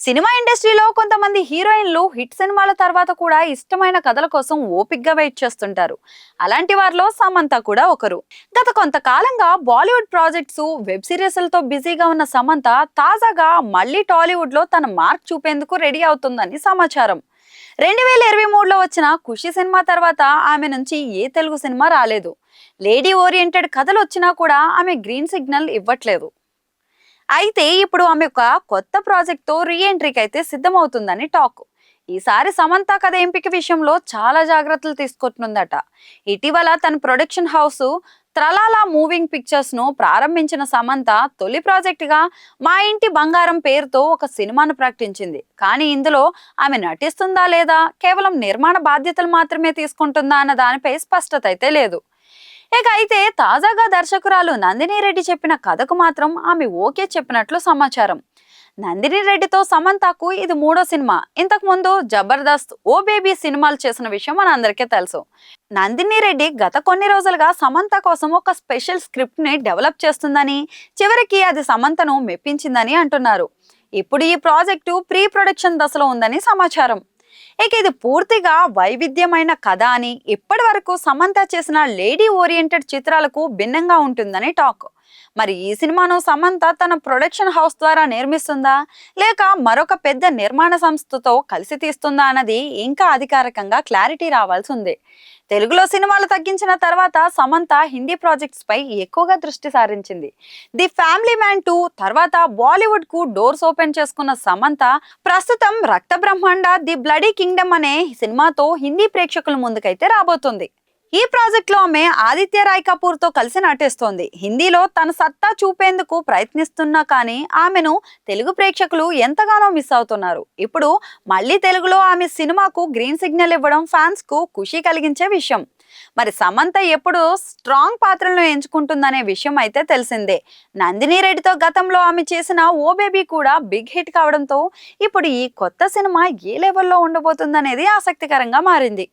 Cinema ఇండస్ట్రీలో కొంతమంది హీరోయిన్లు హిట్ సినిమాల తర్వాత కూడా ఇష్టమైన కథల కోసం ఓపిగ్గా వెయిట్ చేస్తుంటారు. అలాంటి వారిలో సమంత కూడా ఒకరు. గత కొంతకాలంగా బాలీవుడ్ ప్రాజెక్ట్స్, వెబ్ సిరీస్లతో బిజీగా ఉన్న సమంత తాజాగా మళ్ళీ టాలీవుడ్ లో తన మార్క్ చూపేందుకు రెడీ అవుతుందని సమాచారం. 2023లో వచ్చిన ఖుషి సినిమా తర్వాత ఆమె నుంచి ఏ తెలుగు సినిమా రాలేదు. లేడీ ఓరియంటెడ్ కథలు వచ్చినా కూడా ఆమె గ్రీన్ సిగ్నల్ ఇవ్వట్లేదు. అయితే ఇప్పుడు ఆమె ఒక కొత్త ప్రాజెక్ట్ తో రీ ఎంట్రీకి అయితే సిద్ధమవుతుందని టాక్. ఈసారి సమంత కథ ఎంపిక విషయంలో చాలా జాగ్రత్తలు తీసుకుంటుందట. ఇటీవల తన ప్రొడక్షన్ హౌస్ త్రలాలా మూవింగ్ పిక్చర్స్ ను ప్రారంభించిన సమంత తొలి ప్రాజెక్ట్ గా మా ఇంటి బంగారం పేరుతో ఒక సినిమాను ప్రకటించింది. కానీ ఇందులో ఆమె నటిస్తుందా లేదా, కేవలం నిర్మాణ బాధ్యతలు మాత్రమే తీసుకుంటుందా అన్న దానిపై స్పష్టత అయితే లేదు. అయితే తాజాగా దర్శకురాలు నందిని రెడ్డి చెప్పిన కథకు మాత్రం ఆమె ఓకే చెప్పినట్లు సమాచారం. నందిని రెడ్డితో సమంతకు ఇది మూడో సినిమా. ఇంతకు ముందు జబర్దస్త్, ఓ బేబీ సినిమాలు చేసిన విషయం మనందరికీ తెలుసు. నందిని రెడ్డి గత కొన్ని రోజులుగా సమంత కోసం ఒక స్పెషల్ స్క్రిప్ట్ ని డెవలప్ చేస్తుందని, చివరికి అది సమంతను మెప్పించిందని అంటున్నారు. ఇప్పుడు ఈ ప్రాజెక్టు ప్రీ ప్రొడక్షన్ దశలో ఉందని సమాచారం. ఇది పూర్తిగా వైవిధ్యమైన కథ అని, ఇప్పటి వరకు సమంత చేసిన లేడీ ఓరియంటెడ్ చిత్రాలకు భిన్నంగా ఉంటుందని టాక్. మరి ఈ సినిమాను సమంత తన ప్రొడక్షన్ హౌస్ ద్వారా నిర్మిస్తుందా, లేక మరొక పెద్ద నిర్మాణ సంస్థతో కలిసి తీస్తుందా అన్నది ఇంకా అధికారికంగా క్లారిటీ రావాల్సి ఉంది. తెలుగులో సినిమాలు తగ్గించిన తర్వాత సమంత హిందీ ప్రాజెక్ట్స్ పై ఎక్కువగా దృష్టి సారించింది. ది ఫ్యామిలీ మ్యాన్ 2 తర్వాత బాలీవుడ్ కు డోర్స్ ఓపెన్ చేసుకున్న సమంత ప్రస్తుతం రక్త బ్రహ్మాండ ది బ్లడీ కింగ్డమ్ అనే సినిమాతో హిందీ ప్రేక్షకుల ముందుకైతే రాబోతుంది. ఈ ప్రాజెక్ట్ లో ఆమె ఆదిత్య రాయ్ కపూర్ తో కలిసి నటిస్తోంది. హిందీలో తన సత్తా చూపేందుకు ప్రయత్నిస్తున్నా కానీ ఆమెను తెలుగు ప్రేక్షకులు ఎంతగానో మిస్ అవుతున్నారు. ఇప్పుడు మళ్ళీ తెలుగులో ఆమె సినిమాకు గ్రీన్ సిగ్నల్ ఇవ్వడం ఫ్యాన్స్ కు ఖుషి కలిగించే విషయం. మరి సమంత ఎప్పుడు స్ట్రాంగ్ పాత్రలను ఎంచుకుంటుందనే విషయం అయితే తెలిసిందే. నందిని రెడ్డితో గతంలో ఆమె చేసిన ఓ బేబీ కూడా బిగ్ హిట్ కావడంతో ఇప్పుడు ఈ కొత్త సినిమా ఏ లెవెల్లో ఉండబోతుందనేది ఆసక్తికరంగా మారింది.